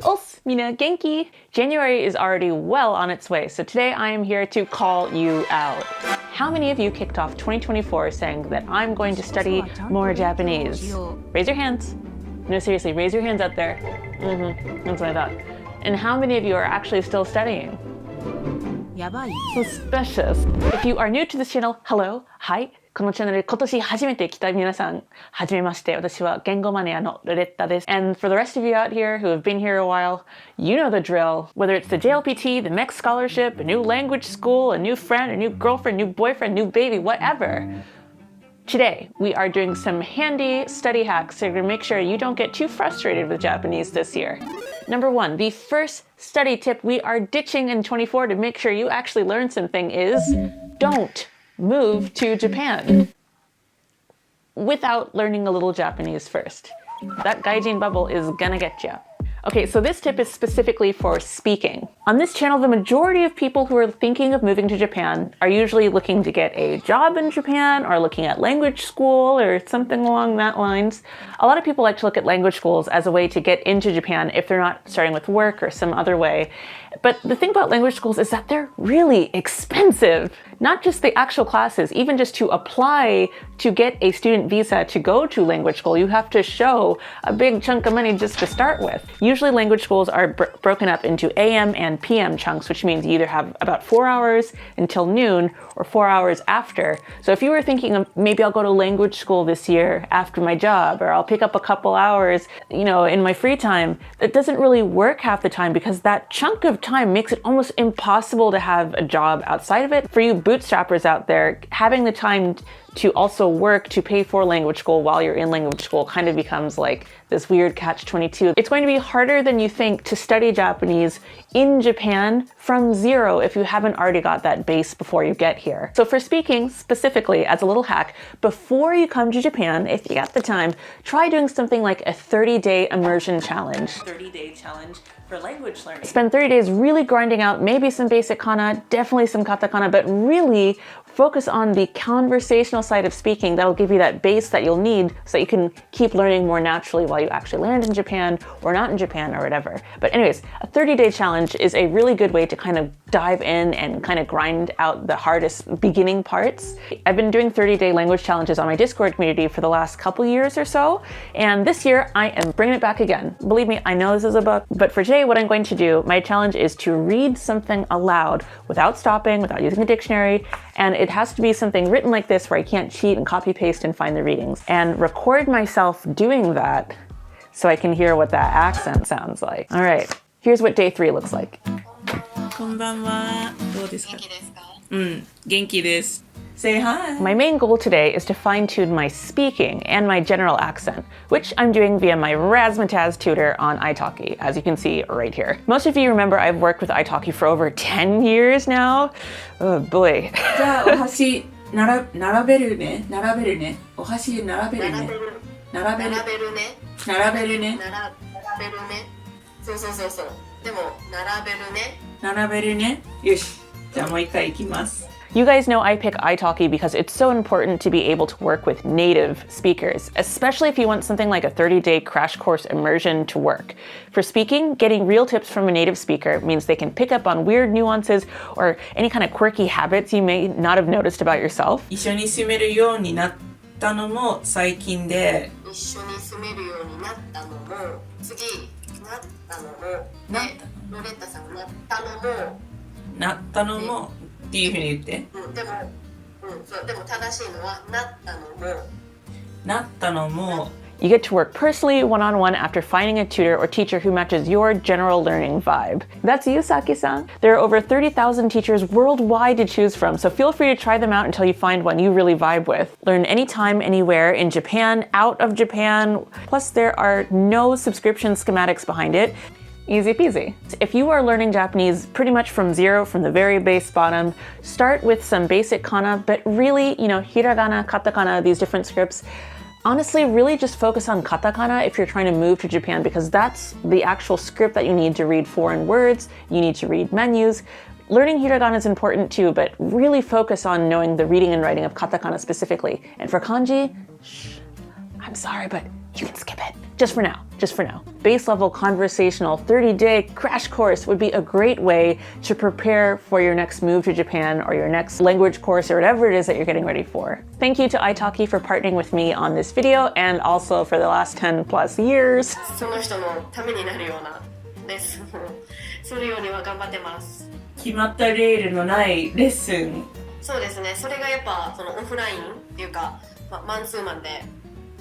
Os, mina genki. January is already well on its way, so today I am here to call you out. How many of you kicked off 2024 saying that I'm going to study more Japanese? Raise your hands. No, seriously, raise your hands out there. That's what I thought. And how many of you are actually still studying? Suspicious. If you are new to this channel, hello, hi. このチャンネル今年初めて来た皆さん、はじめまして。私は言語マニアのルレッタです。And for the rest of you out here who have been here a while, you know the drill. Whether it's the JLPT, the MEC scholarship, a new language school, a new friend, a new girlfriend, new boyfriend, new baby, whatever. Today, we are doing some handy study hacks so you're going to make sure you don't get too frustrated with Japanese this year. Number one, the first study tip we are ditching in 24 to make sure you actually learn something is don't move to Japan without learning a little Japanese first. That gaijin bubble is gonna get you. Okay, so this tip is specifically for speaking. On this channel, the majority of people who are thinking of moving to Japan are usually looking to get a job in Japan or looking at language school or something along that lines. A lot of people like to look at language schools as a way to get into Japan if they're not starting with work or some other way. But the thing about language schools is that they're really expensive. Not just the actual classes, even just to apply to get a student visa to go to language school, you have to show a big chunk of money just to start with. Usually language schools are broken up into AM and PM chunks, which means you either have about 4 hours until noon or 4 hours after. So if you were thinking of maybe I'll go to language school this year after my job, or I'll pick up a couple hours, you know, in my free time, it doesn't really work half the time because that chunk of time makes it almost impossible to have a job outside of it. For you bootstrappers out there, having the time to also work to pay for language school while you're in language school kind of becomes like this weird catch-22. It's going to be harder than you think to study Japanese in Japan from zero if you haven't already got that base before you get here. So for speaking specifically, as a little hack, before you come to Japan, if you got the time, try doing something like a 30-day immersion challenge. 30-day challenge for language learning. Spend 30 days really grinding out maybe some basic kana, definitely some katakana, but really focus on the conversational side of speaking. That'll give you that base that you'll need so that you can keep learning more naturally while you actually land in Japan or not in Japan or whatever. But anyways, a 30-day challenge is a really good way to kind of dive in and kind of grind out the hardest beginning parts. I've been doing 30-day language challenges on my Discord community for the last couple years or so, and this year I am bringing it back again. Believe me, I know this is a book, but for today what I'm going to do, my challenge is to read something aloud without stopping, without using a dictionary, and it has to be something written like this where I can't cheat and copy paste and find the readings, and record myself doing that so I can hear what that accent sounds like. All right, here's what day 3 looks like. こんばんは。どうですか？元気です。Say hi. My main goal today is to fine-tune my speaking and my general accent, which I'm doing via my razzmatazz tutor on italki, as you can see right here. Most of you remember I've worked with italki for over 10 years now. Oh boy. じゃあお箸並べるね。並べるね。お箸並べるね。並べるね。並べるね。そうそうそうそう。でも並べるね。並べるね。よし。じゃあもう一回いきます。You guys know I pick italki because it's so important to be able to work with native speakers, especially if you want something like a 30-day crash course immersion to work. For speaking, getting real tips from a native speaker means they can pick up on weird nuances or any kind of quirky habits you may not have noticed about yourself. 一緒に住めるようになったのも最近で。一緒に住めるようになったのも次なったのもロレッタさんなったのもなったのもっていうふうに言って。でも正しいのはなったのも。なったのも。You get to work personally, one-on-one, after finding a tutor or teacher who matches your general learning vibe. That's you, Saki-san. There are over 30,000 teachers worldwide to choose from, so feel free to try them out until you find one you really vibe with. Learn anytime, anywhere, in Japan, out of Japan. Plus, there are no subscription schematics behind it. Easy peasy. If you are learning Japanese pretty much from zero, from the very base bottom, start with some basic kana, but really, you know, hiragana, katakana, these different scripts. Honestly, really just focus on katakana if you're trying to move to Japan, because that's the actual script that you need to read foreign words, you need to read menus. Learning hiragana is important too, but really focus on knowing the reading and writing of katakana specifically. And for kanji, I'm sorry, but you can skip it. Just for now, just for now. base level conversational 30-day crash course would be a great way to prepare for your next move to Japan or your next language course or whatever it is that you're getting ready for. Thank you to italki for partnering with me on this video and also for the last 10 plus years. その人のためになるようなレッスンをするようには頑張ってます。決まったレールのないレッスン。そうですね。それがやっぱそのオフラインっていうか、マンツーマンで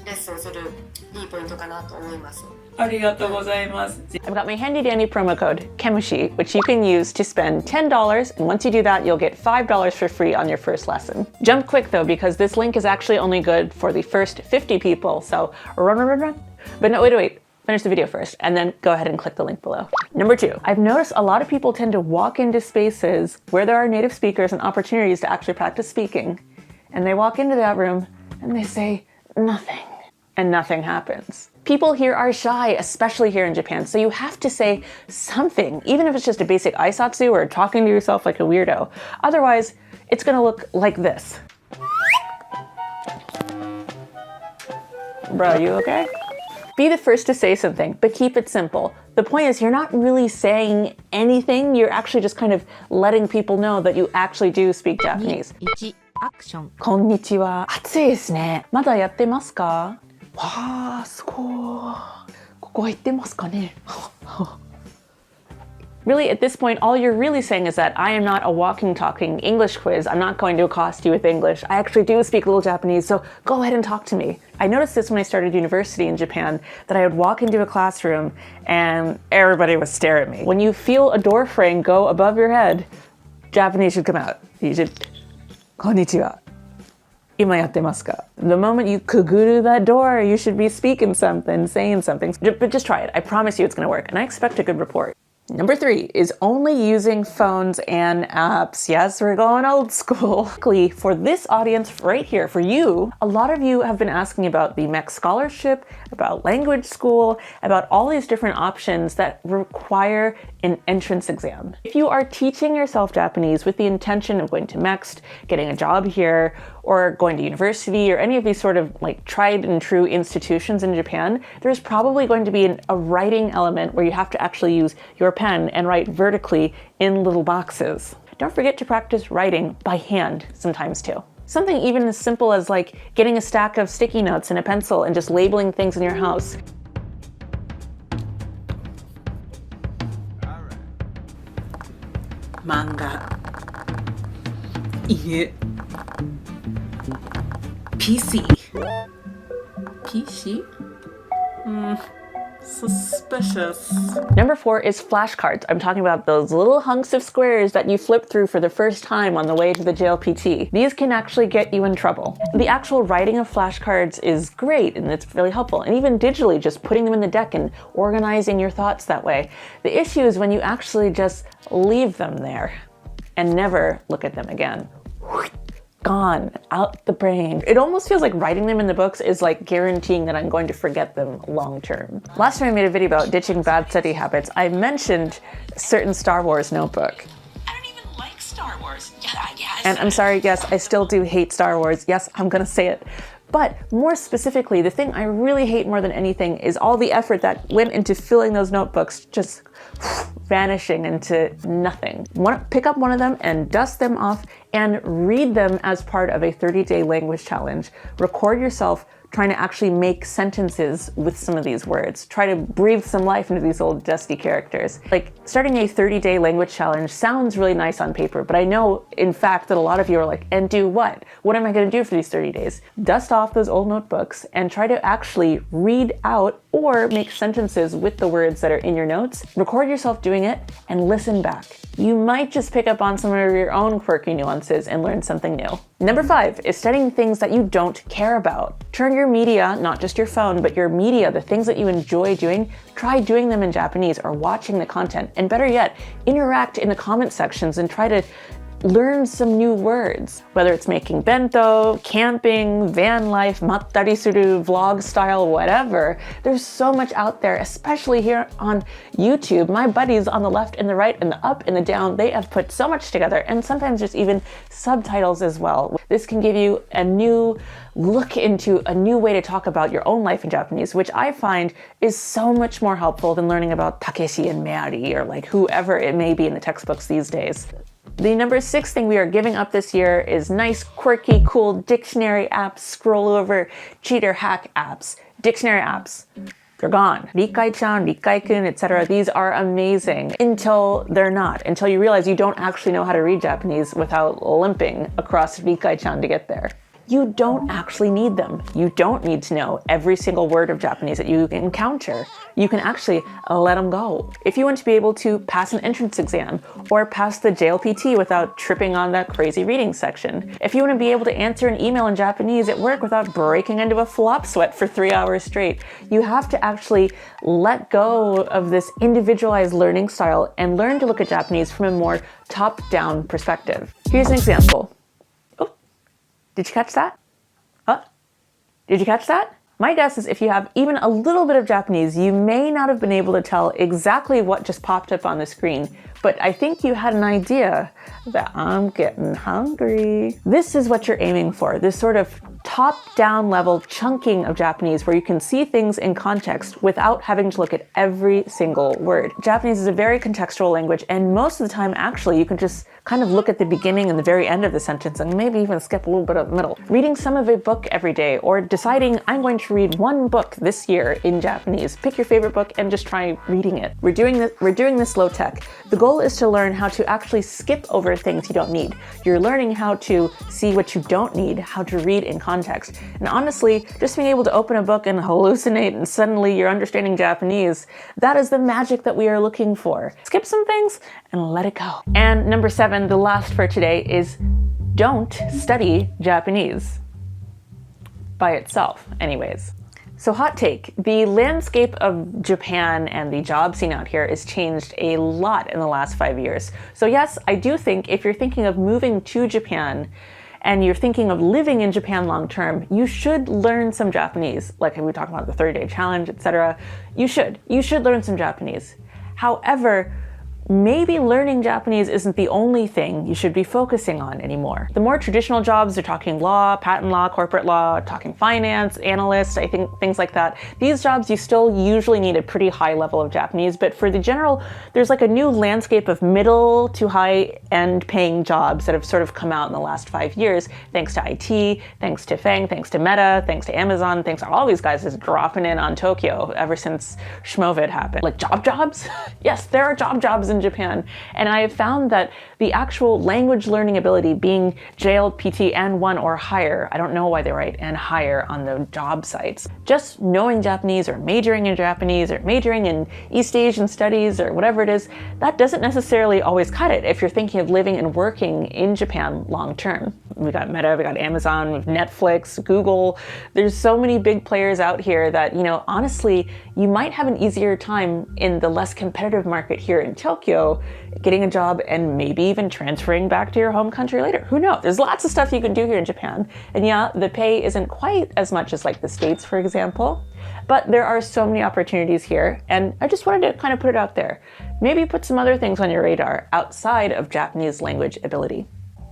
レッスンするいいポイントかなと思います。ありがとうございます。 I've got my handy dandy promo code, KEMUSHI, which you can use to spend $10, and once you do that, you'll get $5 for free on your first lesson. Jump quick though, because this link is actually only good for the first 50 people, so run. But no, wait. Finish the video first, and then go ahead and click the link below. Number 2, I've noticed a lot of people tend to walk into spaces where there are native speakers and opportunities to actually practice speaking, and they walk into that room and they say nothing, and nothing happens. People here are shy, especially here in Japan, so you have to say something, even if it's just a basic aisatsu or talking to yourself like a weirdo. Otherwise, it's gonna look like this. Bro, you okay? Be the first to say something, but keep it simple. The point is, you're not really saying anything, you're actually just kind of letting people know that you actually do speak Japanese. 1アクションこんにちは。暑いですね。まだやってますか？わあ、すごい。ここは行ってますかね？Really, at this point, all you're really saying is that I am not a walking, talking English quiz. I'm not going to accost you with English. I actually do speak a little Japanese, so go ahead and talk to me. I noticed this when I started university in Japan, that I would walk into a classroom and everybody would stare at me. When you feel a door frame go above your head, Japanese should come out. You should, konnichiwa. Ima yattemasu ka? The moment you kuguru that door, you should be speaking something, saying something. But just try it. I promise you it's going to work, and I expect a good report. Number 3 is only using phones and apps. Yes, we're going old school. Luckily, for this audience right here, for you, a lot of you have been asking about the MEC scholarship, about language school, about all these different options that require an entrance exam. If you are teaching yourself Japanese with the intention of going to MEXT, getting a job here, or going to university, or any of these sort of like tried and true institutions in Japan, there's probably going to be a writing element where you have to actually use your pen and write vertically in little boxes. Don't forget to practice writing by hand sometimes too. Something even as simple as like getting a stack of sticky notes and a pencil and just labeling things in your house. Manga. Inu. PC. PC? Suspicious. Number 4 is flashcards. I'm talking about those little hunks of squares that you flip through for the first time on the way to the JLPT. These can actually get you in trouble. The actual writing of flashcards is great and it's really helpful. And even digitally, just putting them in the deck and organizing your thoughts that way. The issue is when you actually just leave them there and never look at them again. Gone, out the brain. It almost feels like writing them in the books is like guaranteeing that I'm going to forget them long term. Last time I made a video about ditching bad study habits, I mentioned a certain Star Wars notebook. I don't even like Star Wars. Yeah, I guess. And I'm sorry, yes, I still do hate Star Wars. Yes, I'm gonna say it. But more specifically, the thing I really hate more than anything is all the effort that went into filling those notebooks just vanishing into nothing. Pick up one of them and dust them off and read them as part of a 30-day language challenge. Record yourself trying to actually make sentences with some of these words. Try to breathe some life into these old dusty characters. Like, starting a 30-day language challenge sounds really nice on paper, but I know, in fact, that a lot of you are like, and do what? What am I gonna do for these 30 days? Dust off those old notebooks and try to actually read out or make sentences with the words that are in your notes. Record yourself doing it and listen back. You might just pick up on some of your own quirky nuances and learn something new. Number 5 is studying things that you don't care about. Turn your media, not just your phone, but your media, the things that you enjoy doing, try doing them in Japanese or watching the content. And better yet, interact in the comment sections and try to learn some new words, whether it's making bento, camping, van life, mattari suru, vlog style, whatever. There's so much out there, especially here on YouTube. My buddies on the left and the right and the up and the down, they have put so much together, and sometimes there's even subtitles as well. This can give you a new look into a new way to talk about your own life in Japanese, which I find is so much more helpful than learning about Takeshi and Meari or like whoever it may be in the textbooks these days. The number 6 thing we are giving up this year is nice, quirky, cool dictionary apps, scroll over, cheater hack apps. Dictionary apps, they're gone. KemushiChan, KemushiChan, etc. These are amazing until they're not, until you realize you don't actually know how to read Japanese without limping across KemushiChan to get there. You don't actually need them. You don't need to know every single word of Japanese that you encounter. You can actually let them go. If you want to be able to pass an entrance exam or pass the JLPT without tripping on that crazy reading section, if you want to be able to answer an email in Japanese at work without breaking into a flop sweat for 3 hours straight, you have to actually let go of this individualized learning style and learn to look at Japanese from a more top-down perspective. Here's an example. Did you catch that? Did you catch that? My guess is if you have even a little bit of Japanese, you may not have been able to tell exactly what just popped up on the screen, but I think you had an idea that I'm getting hungry. This is what you're aiming for, this sort of top-down level chunking of Japanese where you can see things in context without having to look at every single word. Japanese is a very contextual language, and most of the time, actually, you can just kind of look at the beginning and the very end of the sentence and maybe even skip a little bit of the middle. Reading some of a book every day, or deciding I'm going to read one book this year in Japanese. Pick your favorite book and just try reading it. We're doing this low tech. The goal is to learn how to actually skip over things you don't need. You're learning how to see what you don't need, how to read in context. And honestly, just being able to open a book and hallucinate and suddenly you're understanding Japanese, that is the magic that we are looking for. Skip some things and let it go. And number 7, the last for today, is don't study Japanese. By itself, anyways. So hot take, the landscape of Japan and the job scene out here has changed a lot in the last 5 years. So yes, I do think if you're thinking of moving to Japan and you're thinking of living in Japan long term, you should learn some Japanese. Like we talked about the 30-day challenge, etc. You should learn some Japanese. However, maybe learning Japanese isn't the only thing you should be focusing on anymore. The more traditional jobs, they're talking law, patent law, corporate law, talking finance, analyst, I think things like that. These jobs, you still usually need a pretty high level of Japanese, but for the general, there's like a new landscape of middle to high end paying jobs that have sort of come out in the last 5 years, thanks to IT, thanks to FANG, thanks to Meta, thanks to Amazon, thanks to all these guys just dropping in on Tokyo ever since Schmovid happened. Like jobs? Yes, there are jobs in Japan, and I have found that the actual language learning ability, being JLPT N1 or higher, I don't know why they write and higher on the job sites, just knowing Japanese or majoring in Japanese or majoring in East Asian studies or whatever it is, that doesn't necessarily always cut it if you're thinking of living and working in Japan long term. We got Meta, we got Amazon, we have Netflix, Google. There's so many big players out here that, you know, honestly, you might have an easier time in the less competitive market here in Tokyo getting a job and maybe even transferring back to your home country later. Who knows? There's lots of stuff you can do here in Japan. And yeah, the pay isn't quite as much as like the States, for example, but there are so many opportunities here. And I just wanted to kind of put it out there. Maybe put some other things on your radar outside of Japanese language ability.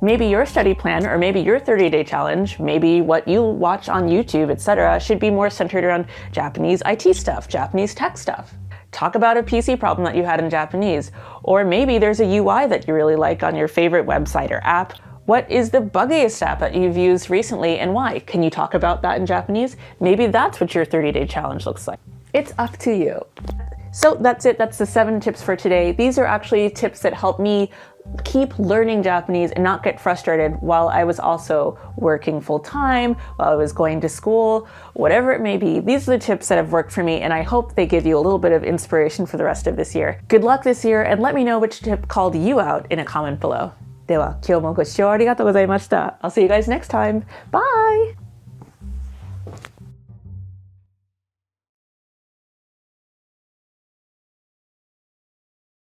Maybe your study plan, or maybe your 30-day challenge, maybe what you watch on YouTube, etc., should be more centered around Japanese IT stuff, Japanese tech stuff. Talk about a PC problem that you had in Japanese. Or maybe there's a UI that you really like on your favorite website or app. What is the buggiest app that you've used recently and why? Can you talk about that in Japanese? Maybe that's what your 30-day challenge looks like. It's up to you. So that's it. That's the 7 tips for today. These are actually tips that help me keep learning Japanese and not get frustrated while I was also working full-time, while I was going to school, whatever it may be. These are the tips that have worked for me, and I hope they give you a little bit of inspiration for the rest of this year. Good luck this year, and let me know which tip called you out in a comment below. では、今日もご視聴ありがとうございました。I'll see you guys next time. Bye!